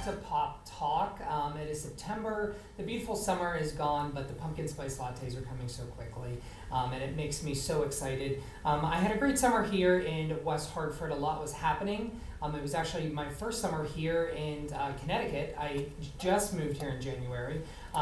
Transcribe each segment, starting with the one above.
to Pop Talk. It is September. The beautiful summer is gone, but the pumpkin spice lattes are coming so quickly, and it makes me so excited. I had a great summer here in West Hartford. A lot was happening. It was actually my first summer here in Connecticut. I just moved here in January.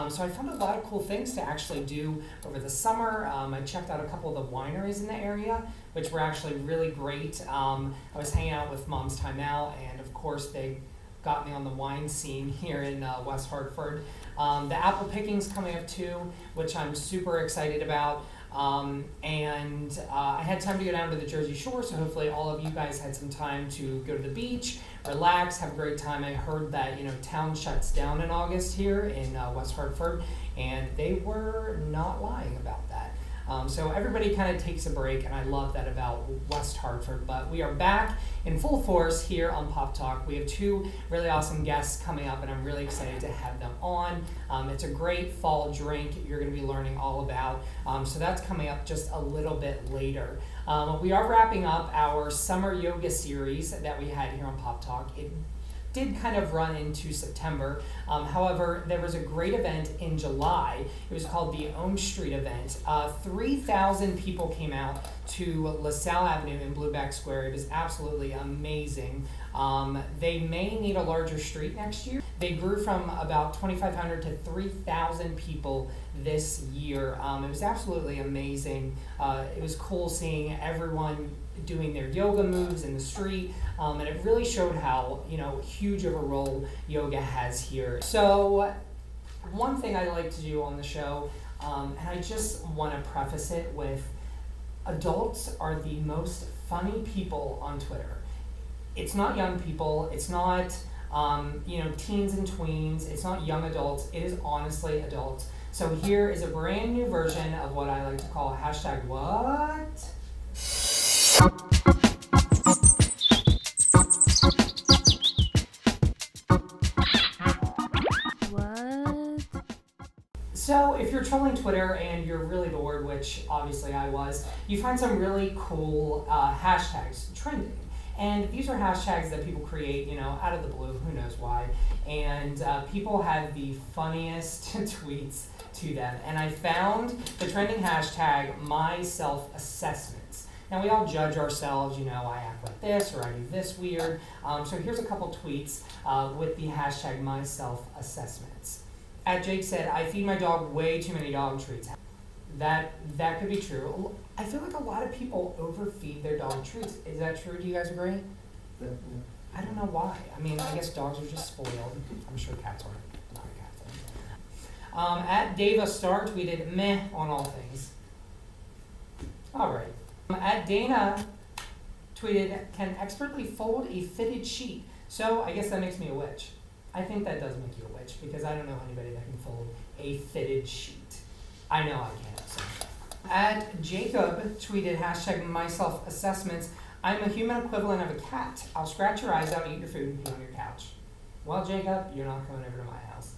So I found a lot of cool things to actually do over the summer. I checked out a couple of the wineries in the area, which were actually really great. I was hanging out with Mom's Time Out, and of course they got me on the wine scene here in West Hartford. The apple picking's coming up too, which I'm super excited about. And I had time to go down to the Jersey Shore, so hopefully all of you guys had some time to go to the beach, relax, have a great time. I heard that, town shuts down in August here in West Hartford, and they were not lying about that. So everybody kind of takes a break, and I love that about West Hartford. But we are back in full force here on Pop Talk. We have two really awesome guests coming up, and I'm really excited to have them on. It's a great fall drink you're going to be learning all about. So that's coming up just a little bit later. We are wrapping up our summer yoga series that we had here on Pop Talk. It did kind of run into September. However, there was a great event in July. It was called the Ohm Street event. 3,000 people came out to LaSalle Avenue in Blueback Square. It was absolutely amazing. They may need a larger street next year. They grew from about 2,500 to 3,000 people this year. It was absolutely amazing. It was cool seeing everyone doing their yoga moves in the street, and it really showed how huge of a role yoga has here. So one thing I like to do on the show, and I just want to preface it with, adults are the most funny people on Twitter. It's not young people, it's not teens and tweens, it's not young adults, it is honestly adults. So here is a brand new version of what I like to call hashtag what? So if you're trolling Twitter and you're really bored, which obviously I was, you find some really cool hashtags trending. And these are hashtags that people create, out of the blue, who knows why. And people have the funniest tweets to them. And I found the trending hashtag, my self-assessments. Now we all judge ourselves, I act like this or I do this weird. So here's a couple tweets with the hashtag, my self-assessments. At Jake said, I feed my dog way too many dog treats. That could be true. I feel like a lot of people overfeed their dog treats. Is that true? Do you guys agree? Definitely. I don't know why. I mean, I guess dogs are just spoiled. I'm sure cats are. Not a cat thing. At Dave Star tweeted, meh on all things. All right. At Dana tweeted, can expertly fold a fitted sheet. So I guess that makes me a witch. I think that does make you a witch because I don't know anybody that can fold a fitted sheet. I know I can't. So. At Jacob tweeted hashtag my self-assessments. I'm a human equivalent of a cat. I'll scratch your eyes out, eat your food, and pee on your couch. Well, Jacob, you're not coming over to my house.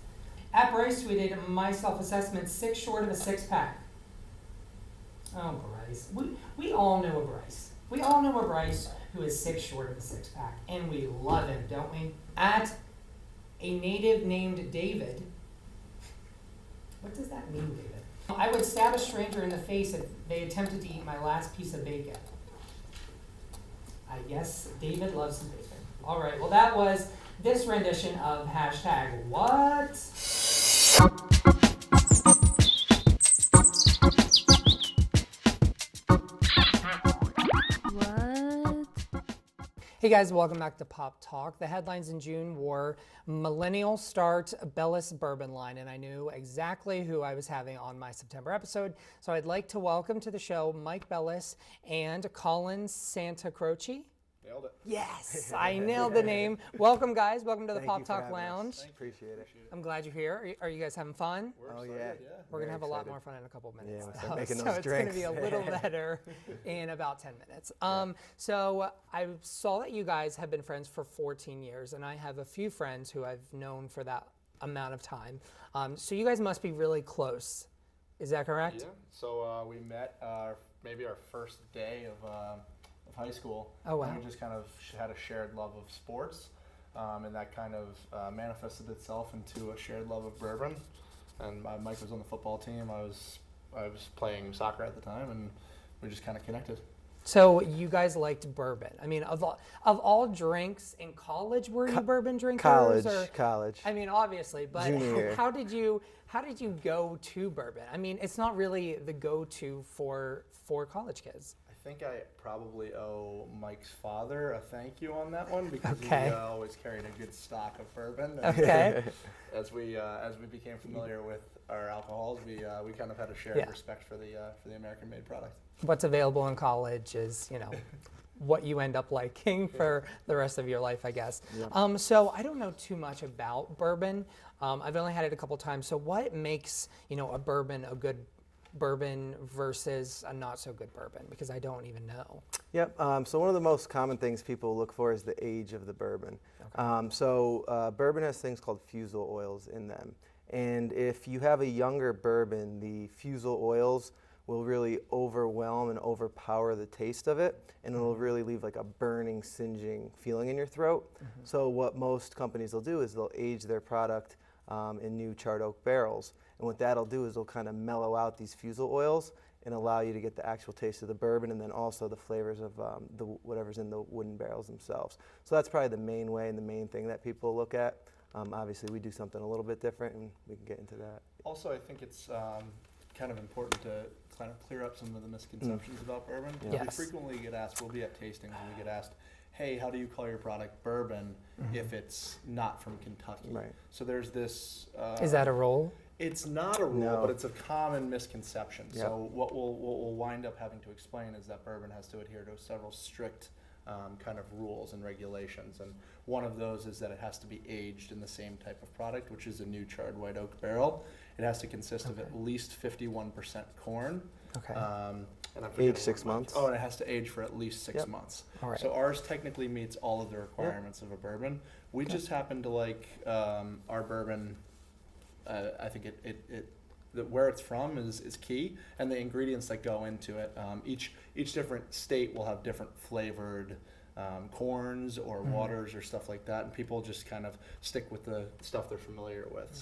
At Bryce tweeted my self-assessment 6 short of a 6-pack. Oh, Bryce. We all know a Bryce. We all know a Bryce who is 6 short of a 6-pack, and we love him, don't we? At a native named David. What does that mean, David? I would stab a stranger in the face if they attempted to eat my last piece of bacon. I guess David loves some bacon. All right, well that was this rendition of hashtag what? Hey guys, welcome back to Pop Talk. The headlines in June were Millennial Start Bellis Bourbon line, and I knew exactly who I was having on my September episode. So I'd like to welcome to the show Mike Bellis and Colin Santa Croce. Nailed it. Yes, I nailed the name. Welcome guys, welcome to the Pop Talk Lounge. Appreciate it. I'm glad you're here. Are you guys having fun? Oh yeah. We're going to have a lot more fun in a couple minutes. Yeah, we'll start making so those it's going to drinks. be a little better in about 10 minutes. So I saw that you guys have been friends for 14 years, and I have a few friends who I've known for that amount of time. So you guys must be really close. Is that correct? Yeah. So we met maybe our first day of high school. Oh, wow. And we just kind of had a shared love of sports. and that kind of manifested itself into a shared love of bourbon. And Mike was on the football team. I was playing soccer at the time, and we just kind of connected. So you guys liked bourbon. I mean, of all drinks in college, were you bourbon drinkers? College. I mean, obviously, but Junior. how did you go to bourbon? I mean, it's not really the go-to for college kids. I think I probably owe Mike's father a thank you on that one because Okay. he always carried a good stock of bourbon. And Okay. as we became familiar with our alcohols, we kind of had a shared Yeah. respect for the American-made product. What's available in college is, what you end up liking for the rest of your life, I guess. Yeah. So I don't know too much about bourbon. I've only had it a couple times. So what makes, a bourbon a good bourbon versus a not so good bourbon? Because I don't even know. Yep. So one of the most common things people look for is the age of the bourbon. Okay. Bourbon has things called fusel oils in them. And if you have a younger bourbon, the fusel oils will really overwhelm and overpower the taste of it, and it'll really leave like a burning, singeing feeling in your throat. So what most companies will do is they'll age their product in new charred oak barrels. And what that'll do is they'll kind of mellow out these fusel oils and allow you to get the actual taste of the bourbon and then also the flavors of whatever's in the wooden barrels themselves. So that's probably the main way and the main thing that people look at. Obviously, we do something a little bit different, and we can get into that. Also, I think it's kind of important to kind of clear up some of the misconceptions about bourbon. Yeah. We frequently get asked, we'll be at tastings, and we get asked, hey, how do you call your product bourbon if it's not from Kentucky? Right. So there's this... Is that a role? It's not a rule, No. but it's a common misconception. Yep. So what we'll wind up having to explain is that bourbon has to adhere to several strict kind of rules and regulations. And one of those is that it has to be aged in the same type of product, which is a new charred white oak barrel. It has to consist of at least 51% corn. Okay. And I'm forgetting Age 6 what- months. Oh, and it has to age for at least 6 Yep. months. All right. So ours technically meets all of the requirements of a bourbon. We just happen to like our bourbon. I think where it's from is key, and the ingredients that go into it. Each different state will have different flavored corns or waters or stuff like that, and people just kind of stick with the stuff they're familiar with.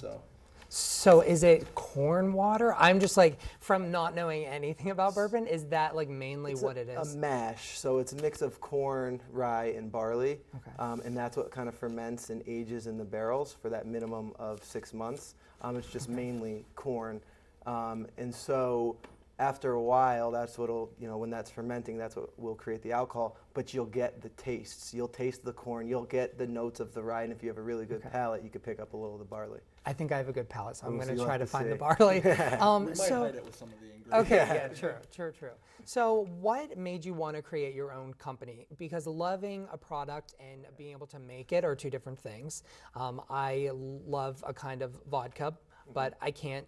So is it corn water? I'm just like, from not knowing anything about bourbon, is that like mainly It's what it is? a mash. So it's a mix of corn, rye, and barley. Okay. And that's what kind of ferments and ages in the barrels for that minimum of 6 months. It's just mainly corn. And so after a while, that's what'll, when that's fermenting, that's what will create the alcohol, but you'll get the tastes. You'll taste the corn, you'll get the notes of the rye, and if you have a really good palate, you could pick up a little of the barley. I think I have a good palate, so I'm We'll going see, to try you'll to have to find the see. barley. We might hide it with some of the ingredients. Okay, yeah, true. So what made you want to create your own company? Because loving a product and being able to make it are two different things. I love a kind of vodka, but I can't,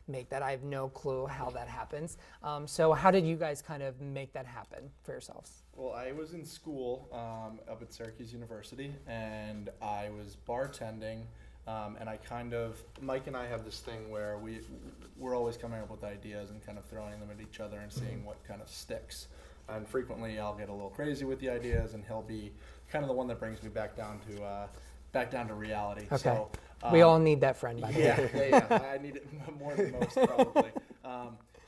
make that. I have no clue how that happens. So how did you guys kind of make that happen for yourselves? Well, I was in school up at Syracuse University, and I was bartending, and Mike and I have this thing where we're always coming up with ideas and kind of throwing them at each other and seeing what kind of sticks. And frequently I'll get a little crazy with the ideas, and he'll be kind of the one that brings me back down to reality. Okay. So, We all need that friend, by the way. yeah. I need it more than most probably.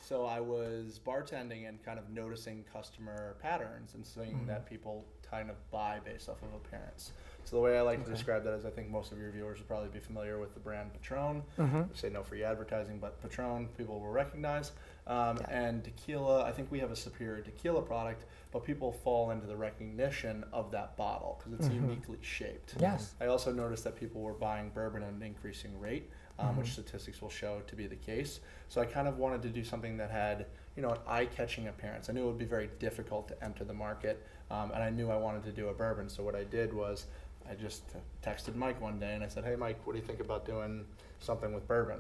So I was bartending and kind of noticing customer patterns and seeing that people kind of buy based off of appearance. So the way I like to describe that is, I think most of your viewers will probably be familiar with the brand Patron. We say no free advertising, but Patron people will recognize. And tequila, I think we have a superior tequila product, but people fall into the recognition of that bottle because it's uniquely shaped. Yes. I also noticed that people were buying bourbon at an increasing rate, which statistics will show to be the case. So I kind of wanted to do something that had, an eye-catching appearance. I knew it would be very difficult to enter the market, and I knew I wanted to do a bourbon. So what I did was I just texted Mike one day and I said, hey, Mike, what do you think about doing something with bourbon?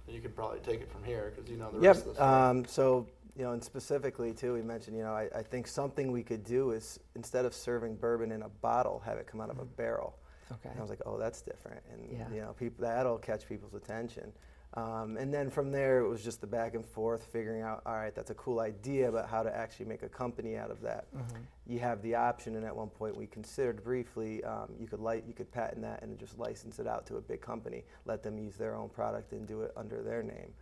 And you could probably take it from here because you know the rest of the story. And specifically too, we mentioned, I think something we could do is, instead of serving bourbon in a bottle, have it come out of a barrel. Okay. And I was like, oh, that's different. And, Yeah. that'll catch people's attention. And then from there, it was just the back and forth, figuring out, all right, that's a cool idea, but how to actually make a company out of that. You have the option, and at one point we considered briefly, you could patent that and just license it out to a big company, let them use their own product and do it under their name.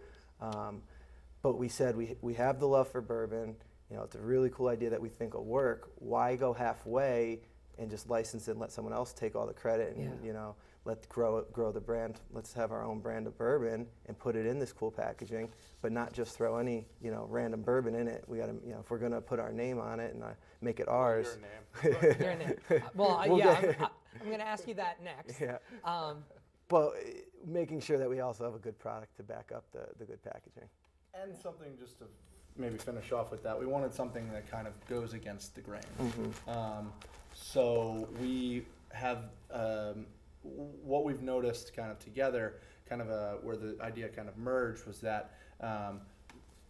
But we said we have the love for bourbon. You know, it's a really cool idea that we think will work. Why go halfway and just license it and let someone else take all the credit and you know, let's grow the brand. Let's have our own brand of bourbon and put it in this cool packaging, but not just throw any, you know, random bourbon in it. We got to, you know, if we're gonna put our name on it and make it ours. Your name. Well, I'm going to ask you that next. Yeah. Well, making sure that we also have a good product to back up the good packaging. And something just to maybe finish off with that, we wanted something that kind of goes against the grain. So we have what we've noticed kind of together, kind of where the idea kind of merged was that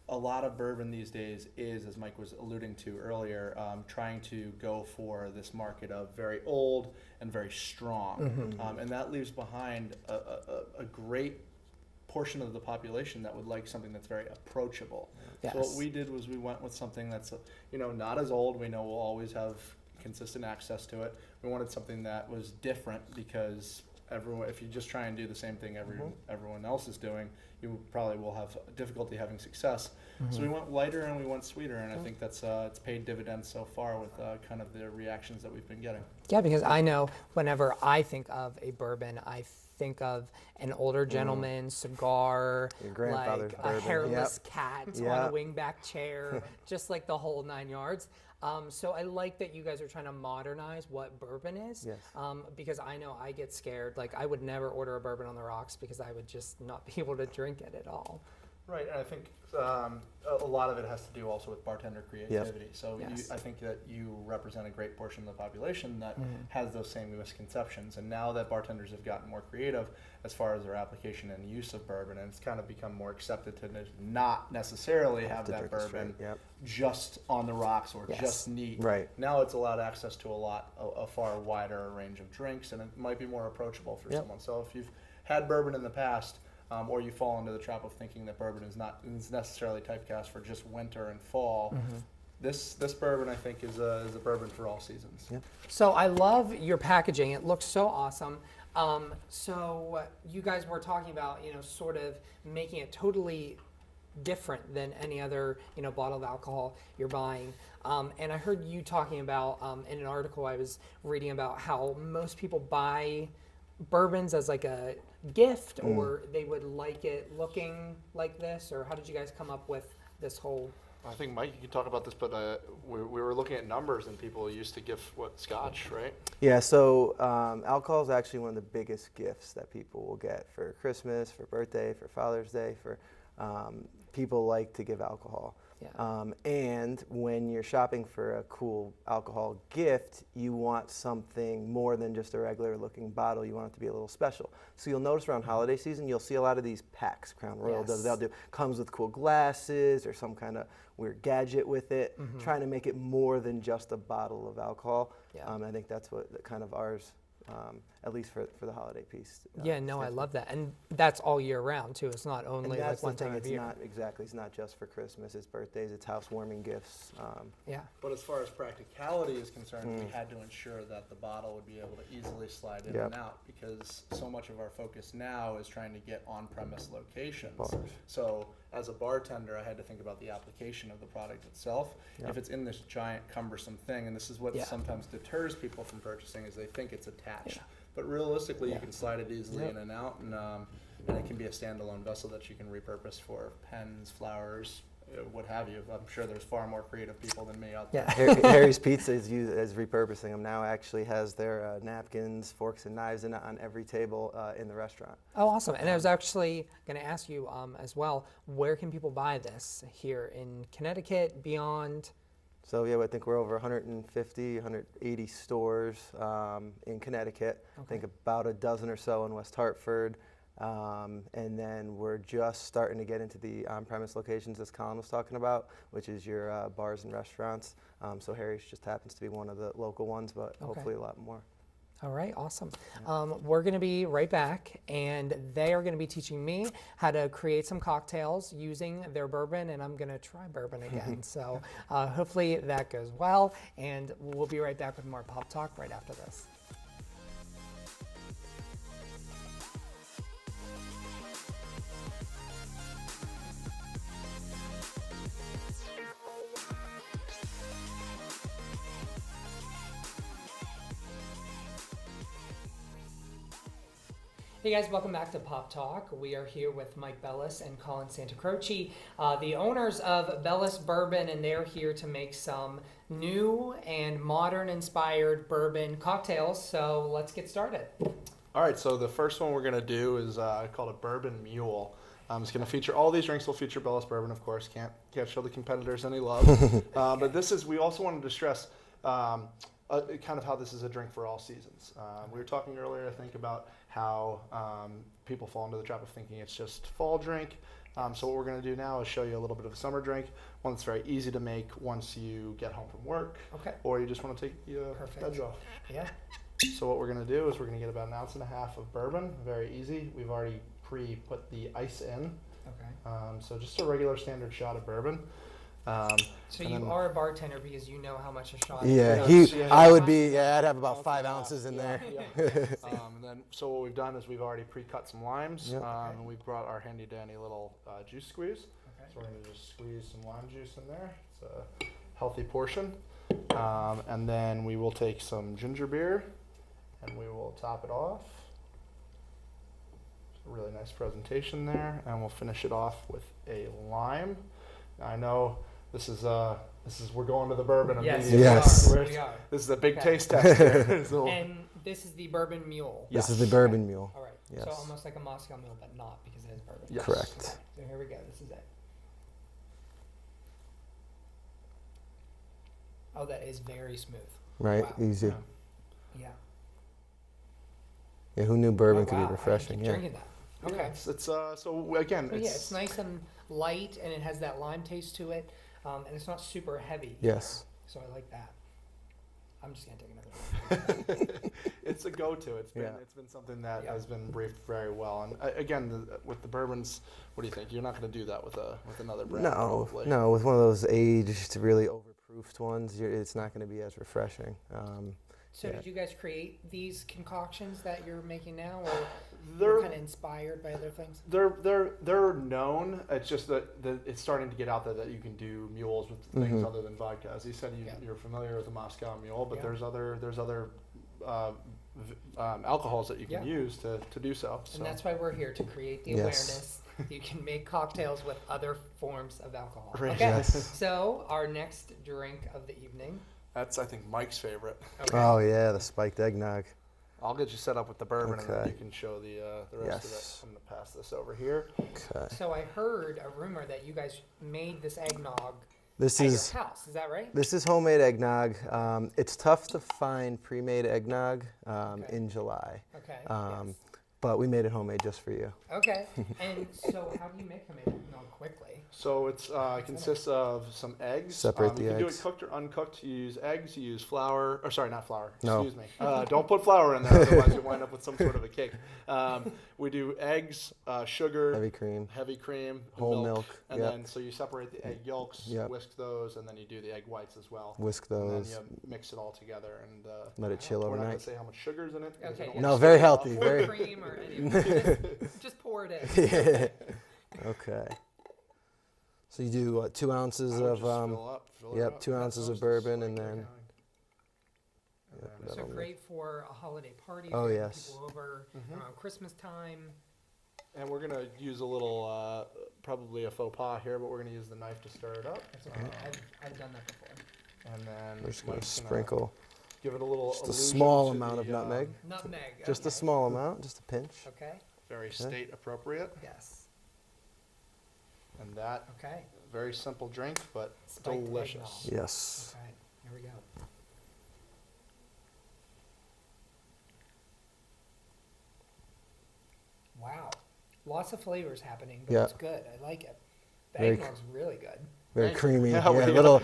a lot of bourbon these days is, as Mike was alluding to earlier, trying to go for this market of very old and very strong. And that leaves behind a great portion of the population that would like something that's very approachable. Yes. So what we did was we went with something that's, you know, not as old. We know we'll always have consistent access to it. We wanted something that was different because everyone, if you just try and do the same thing everyone else is doing, you probably will have difficulty having success. So we went lighter and we went sweeter, and I think that's it's paid dividends so far with kind of the reactions that we've been getting. Yeah, because I know whenever I think of a bourbon, I think of an older gentleman, cigar, Your grandfather's like bourbon. a hairless cat on a Yep. wingback chair, just like the whole 9 yards. So I like that you guys are trying to modernize what bourbon is, Yes. because I know I get scared. Like I would never order a bourbon on the rocks because I would just not be able to drink it at all. Right, and I think a lot of it has to do also with bartender creativity. So Yes. I think that you represent a great portion of the population that has those same misconceptions. And now that bartenders have gotten more creative as far as their application and use of bourbon, and it's kind of become more accepted to not necessarily have to that drink it bourbon straight, yep. just on the rocks or Yes. just neat. Right. Now it's allowed access to a far wider range of drinks, and it might be more approachable for Yep. someone. So if you've had bourbon in the past, or you fall into the trap of thinking that bourbon is necessarily typecast for just winter and fall. This bourbon, I think, is a bourbon for all seasons. Yep. So I love your packaging. It looks so awesome. So you guys were talking about, you know, sort of making it totally different than any other, you know, bottle of alcohol you're buying. And I heard you talking about in an article I was reading about how most people buy bourbons as like a gift, or they would like it looking like this, or how did you guys come up with this whole? I think, Mike, you can talk about this, but we were looking at numbers, and people used to give scotch, right? Yeah, so alcohol is actually one of the biggest gifts that people will get for Christmas, for birthday, for Father's Day. For people like to give alcohol. Yeah. And when you're shopping for a cool alcohol gift, you want something more than just a regular looking bottle. You want it to be a little special. So you'll notice around holiday season, you'll see a lot of these packs. Crown Royal does. They'll do comes with cool glasses or some kind of weird gadget with it, trying to make it more than just a bottle of alcohol. Yeah. I think that's what kind of ours. At least for the holiday piece. Yeah, no, I love that, and that's all year round too. It's not only and that's like one the thing, time of it's year. not exactly. It's not just for Christmas. It's birthdays. It's housewarming gifts. Yeah. But as far as practicality is concerned, we had to ensure that the bottle would be able to easily slide in and out, because so much of our focus now is trying to get on-premise locations. Bars. So as a bartender, I had to think about the application of the product itself. If it's in this giant cumbersome thing, and this is what sometimes deters people from purchasing, is they think it's attached. Yeah. But realistically, you can slide it easily in and out, and it can be a standalone vessel that you can repurpose for pens, flowers, what have you. I'm sure there's far more creative people than me out there. Yeah. Harry's Pizza is repurposing them now. Actually, has their napkins, forks, and knives in it on every table in the restaurant. Oh, awesome! And I was actually going to ask you as well. Where can people buy this here in Connecticut, beyond? So yeah, I think we're over 150, 180 stores in Connecticut. I think about a dozen or so in West Hartford. And then we're just starting to get into the on-premise locations, as Colin was talking about, which is your bars and restaurants. So Harry's just happens to be one of the local ones, but hopefully a lot more. All right, awesome. We're going to be right back, and they are going to be teaching me how to create some cocktails using their bourbon, and I'm going to try bourbon again. So hopefully that goes well, and we'll be right back with more Pop Talk right after this. Hey guys, welcome back to Pop Talk. We are here with Mike Bellis and Colin Santacroce, the owners of Bellis Bourbon, and they're here to make some new and modern-inspired bourbon cocktails. So let's get started. All right, so the first one we're going to do is called a Bourbon Mule. It's going to feature, all these drinks will feature Bellis Bourbon, of course. Can't show the competitors any love. But this is, we also wanted to stress kind of how this is a drink for all seasons. We were talking earlier, I think, about how people fall into the trap of thinking it's just fall drink. So what we're going to do now is show you a little bit of a summer drink, one that's very easy to make once you get home from work, or you just want to take the edge off. Yeah. So what we're going to do is we're going to get about 1.5 ounces of bourbon, very easy. We've already pre-put the ice in. Okay. So just a regular standard shot of bourbon. So you are a bartender because you know how much a shot Yeah, is. I would be. Yeah, I'd have about 5 ounces in there. And then, so what we've done is we've already pre-cut some limes, Yep. and we've brought our handy-dandy little juice squeeze. Okay. So we're going to just squeeze some lime juice in there. It's a healthy portion. And then we will take some ginger beer, and we will top it off. A really nice presentation there, and we'll finish it off with a lime. Now, I know this is we're going to the bourbon immediately. Yes. We are. This is a big Okay. taste test here. So- And this is the Bourbon Mule. This is the Bourbon Mule. All right. Yes. So almost like a Moscow Mule, but not because it is bourbon. Yes. Correct. Okay. So here we go. This is it. Oh, that is very smooth. Right? Wow. Easy. Yeah. Yeah. Yeah, who knew bourbon Oh, could wow. be refreshing? I can Yeah. keep drinking that. Okay. It's so again, But yeah, it's nice and light, and it has that lime taste to it, and it's not super heavy. Yes. So I like that. I'm just gonna take another one. it's a go-to. It's been Yeah. it's been something that Yeah. has been briefed very well. And again, with the bourbons, what do you think? You're not going to do that with another brand. No, probably. no. With one of those aged, really overproofed ones, it's not going to be as refreshing. So Yeah. did you guys create these concoctions that you're making now, or They're you're kind of inspired by other things? they're known. It's just that it's starting to get out there that you can do mules with things Mhm. other than vodka. As you said, Yeah. you're familiar with the Moscow Mule, but Yeah. there's other alcohols that you can Yeah. use to do so. And that's why we're here, to create the Yes. awareness. You can make cocktails with other forms of alcohol. Right. Okay. Yes. So our next drink of the evening. That's I think Mike's favorite. Okay. Oh yeah, the spiked eggnog. I'll get you set up with the bourbon, and then Okay. you can show the rest Yes. of it. I'm gonna pass this over here. Okay. So I heard a rumor that you guys made this eggnog This at is your house. Is that right? this is homemade eggnog. It's tough to find pre-made eggnog Okay. in July, Okay. um, Yes. but we made it homemade just for you. Okay. And so how do you make homemade eggnog quickly? So it consists of some eggs. Separate the you can eggs. do it cooked or uncooked. You use eggs. You use flour. Or sorry, not flour. No. Excuse me. Don't put flour in there, otherwise you wind up with some sort of a cake. We do eggs, sugar, Heavy cream, heavy cream, whole milk. and Yep. then so you separate the egg yolks, Yep. whisk those, and then you do the egg whites as well. Whisk And then those. you mix it all together, and Let it chill we're not going overnight. to say how much sugar's in it. because Okay, we don't yeah. No, wanna very scare it off. healthy. Or Very. cream or any of it. Just pour it in. Yeah. Okay. So you do 2 ounces I would of just fill it yep, up. 2 That ounces of toast is bourbon, like and then going. And Yep, then- that'll So make- great for a holiday party. Oh, for yes. People over Mhm. around Christmas time. And we're gonna use a little, probably a faux pas here, but we're gonna use the knife to stir it up. That's okay. I've done that before. And then we're just gonna Mike's sprinkle give it a little just a illusion small to amount the, of nutmeg. Nutmeg. Just a okay. small amount, just a pinch. Okay. Very state appropriate, Yes. and that Okay. very simple drink, but Spiked delicious. eggnog. Yes. Okay. Here we go. Wow. Lots of flavors happening, but Yeah. it's good. I like it. The Very eggnog's really good. Very Thank you. creamy. Yeah, Yeah, we a got- little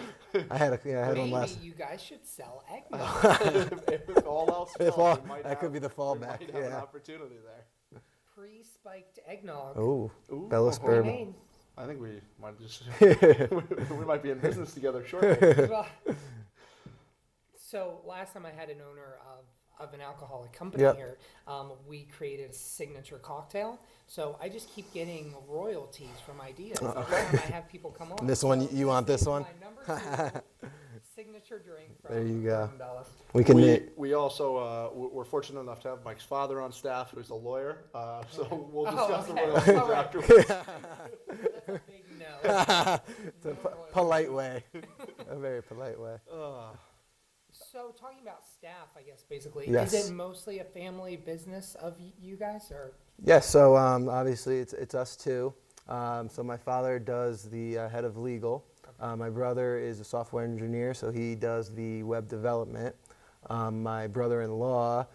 I had one Maybe last. you guys should sell eggnog. if all else If fails, all- we might that have, could be the we fallback. might have an Yeah. opportunity there. Pre-spiked eggnog. Oh, Ooh. Bellis Great Bourbon. name. I think we might just we might be in business together shortly. Well, so last time I had an owner of an alcoholic company Yep. here, we created a signature cocktail. So I just keep getting royalties from ideas every time I have people come on. This one, you want this is one? my number 2 signature drink from There you go. Bellis. We can. We also we're fortunate enough to have Mike's father on staff, who's a lawyer. So we'll discuss the okay. royalties All right. afterwards. That's a big no. It's a polite way. A very polite way. So talking about staff, I guess basically, Yes. is it mostly a family business of you guys, or? Yeah, so obviously it's us two. So my father does the head of legal. My brother is a software engineer, so he does the web development. My brother-in-law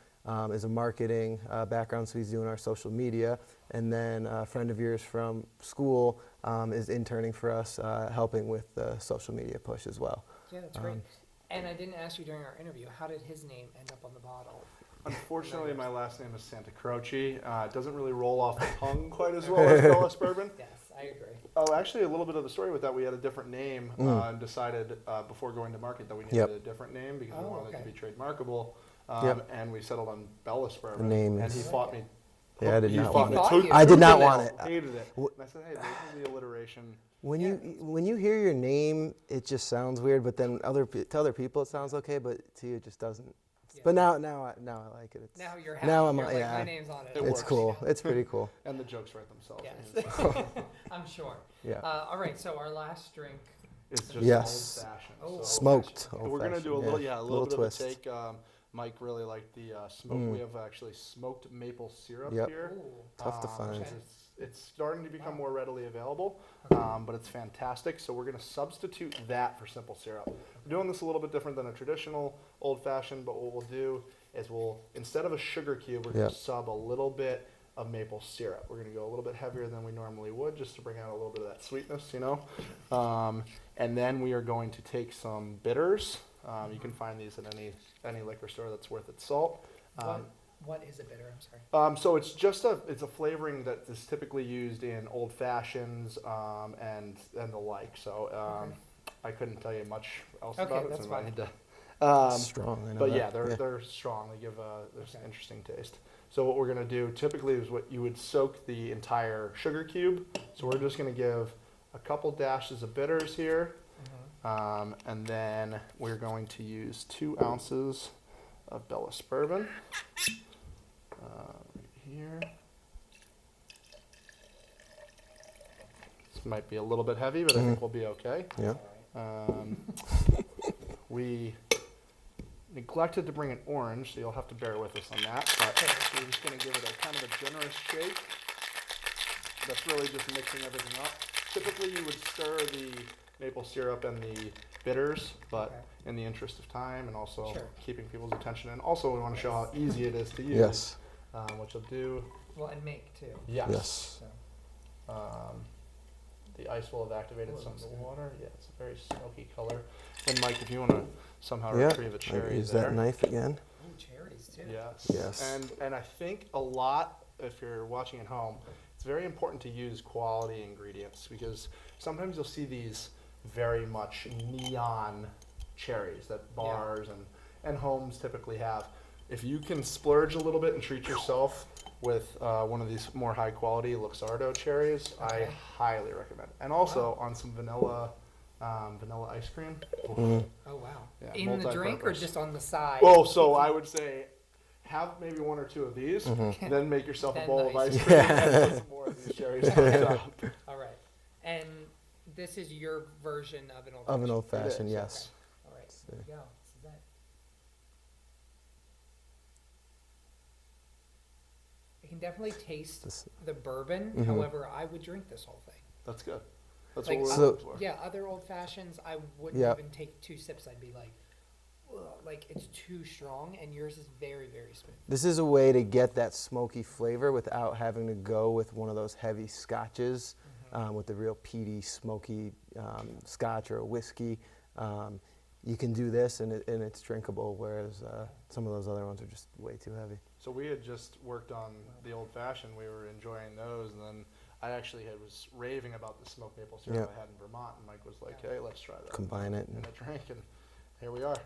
is a marketing background, so he's doing our social media. And then a friend of yours from school is interning for us, helping with the social media push as well. Yeah, that's great. And I didn't ask you during our interview, how did his name end up on the bottle? Unfortunately, my last name is Santa Croce. It doesn't really roll off the tongue quite as well as Bellis Bourbon. Yes, I agree. Oh, actually, a little bit of the story with that. We had a different name and decided before going to market that we needed a different name because we wanted it to be trademarkable. And we settled on Bellis Bourbon. The name and is- he fought me. Yeah, I did He not fought want me it. tooth I did not and want nail. it. Hated it. And I said, hey, this is the alliteration. When you hear your name, it just sounds weird. But then to other people, it sounds okay. But to you, it just doesn't. Yeah. But now I like it. It's, Now you're happy. Now I'm You're like, yeah. my name's on it. It It's works. cool. It's pretty cool. And the jokes write themselves. Yes, I'm sure. Yeah. All right, so our last drink. It's just Yes. old fashioned. Oh, Smoked. We're gonna do a old-fashioned, little, a little little bit twist. of a take. Mike really liked the smoke. We have actually smoked maple syrup Yep. here. Ooh. Tough to which find. is- It's starting to become more readily available, but it's fantastic. So we're going to substitute that for simple syrup. We're doing this a little bit different than a traditional old-fashioned, but what we'll do is instead of a sugar cube, we're going Yep. to sub a little bit of maple syrup. We're going to go a little bit heavier than we normally would, just to bring out a little bit of that sweetness, and then we are going to take some bitters. You can find these at any liquor store that's worth its salt. What is a bitter? I'm sorry. So it's just it's a flavoring that is typically used in old fashions and the like. So Okay. I couldn't tell you much else Okay, about it. that's since I fine. need to, Strong. I know but that. yeah, they're strong. They give there's Okay. an interesting taste. So what we're gonna do typically is what you would soak the entire sugar cube. So we're just gonna give a couple dashes of bitters here, and then we're going to use 2 ounces of Bellis Bourbon. Right here. This might be a little bit heavy, but I think we'll be okay. Yeah. We neglected to bring an orange, so you'll have to bear with us on that. But we're just going to give it a kind of a generous shake. That's really just mixing everything up. Typically, you would stir the maple syrup and the bitters, but Okay. in the interest of time and also Sure. keeping people's attention, and also we want to show how easy it is to use. Yes. Which will do. Well, and make too. Yes. Yes. So. The ice will have activated Oh, some of looks the good. water. Yeah, it's a very smoky color. And Mike, if you want to somehow Yeah. retrieve a I cherry use there. that knife again. Ooh, cherries too. Yes. Yes. And I think a lot, if you're watching at home, it's very important to use quality ingredients because sometimes you'll see these very much neon cherries that bars and homes typically have. If you can splurge a little bit and treat yourself with one of these more high quality Luxardo cherries, I highly recommend. And also on some vanilla ice cream. Mm. Oh wow. Yeah, In the drink or multi-purpose. just on the side? Oh, so I would say have maybe 1 or 2 of these, then make yourself a Then bowl of ice ice cream and put some more of these cherries on top. All right. And this is your version of an old. Of an fashioned. old fashioned, is, yes. All right. Here we go. This is it. I can definitely taste This- the bourbon. Mhm. However, I would drink this whole thing. That's good. That's Like, what we're So- looking for. Yeah, other old fashions, I wouldn't Yeah. even take 2 sips. I'd be like, ugh, like it's too strong. And yours is very, very smooth. This is a way to get that smoky flavor without having to go with one of those heavy scotches with the real peaty, smoky scotch or a whiskey. you can do this and it's drinkable, whereas some of those other ones are just way too heavy. So we had just worked on the old fashioned. We were enjoying those, and then I actually was raving about the smoked maple syrup I had in Vermont, and Mike was like, "Hey, let's try that." Combine it. in a drink, and here we are.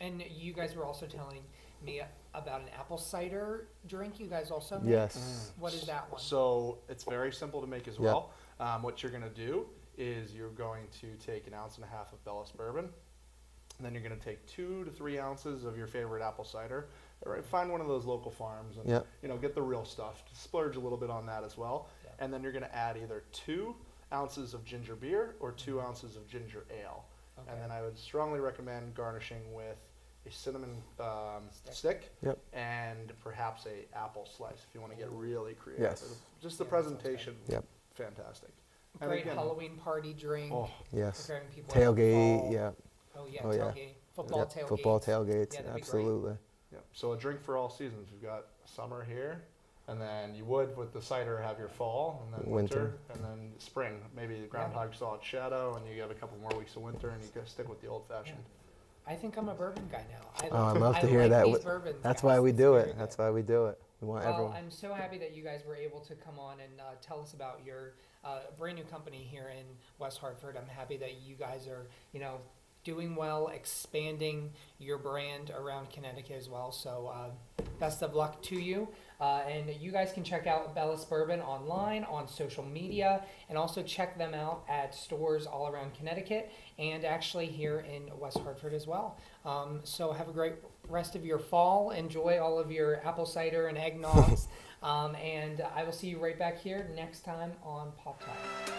And you guys were also telling me about an apple cider drink you guys also make. Yes. What is that one? So it's very simple to make as well. What you're going to do is you're going to take 1.5 ounces of Bellis Bourbon, and then you're going to take 2 to 3 ounces of your favorite apple cider. Right, find one of those local farms and get the real stuff. Splurge a little bit on that as well. And then you're going to add either 2 ounces of ginger beer or 2 ounces of ginger ale. Okay. And then I would strongly recommend garnishing with a cinnamon stick and perhaps a apple slice if you want to get really creative. Yes. Just the presentation, fantastic. And Great again, Halloween party drink. Oh, yes. Preparing people Tailgate, for yeah. Oh yeah, Oh, yeah. tailgate. Football tailgate. Football tailgates, Yeah, that'd be absolutely. yeah. So a drink for all seasons. We've got summer here, and then you would with the cider have your fall, and then winter, and then spring. Maybe the groundhog saw its shadow, and you got a couple more weeks of winter, and you got to stick with the old fashioned. I think I'm a bourbon guy now. Oh, I'd love to I hear like that. these bourbons, That's guys. why we It's do very it. That's good. why we do it. We want Well, everyone. I'm so happy that you guys were able to come on and tell us about your brand new company here in West Hartford. I'm happy that you guys are, doing well, expanding your brand around Connecticut as well. So best of luck to you. And you guys can check out Bellis Bourbon online, on social media, and also check them out at stores all around Connecticut and actually here in West Hartford as well. So have a great rest of your fall. Enjoy all of your apple cider and eggnogs. And I will see you right back here next time on Pop Talk.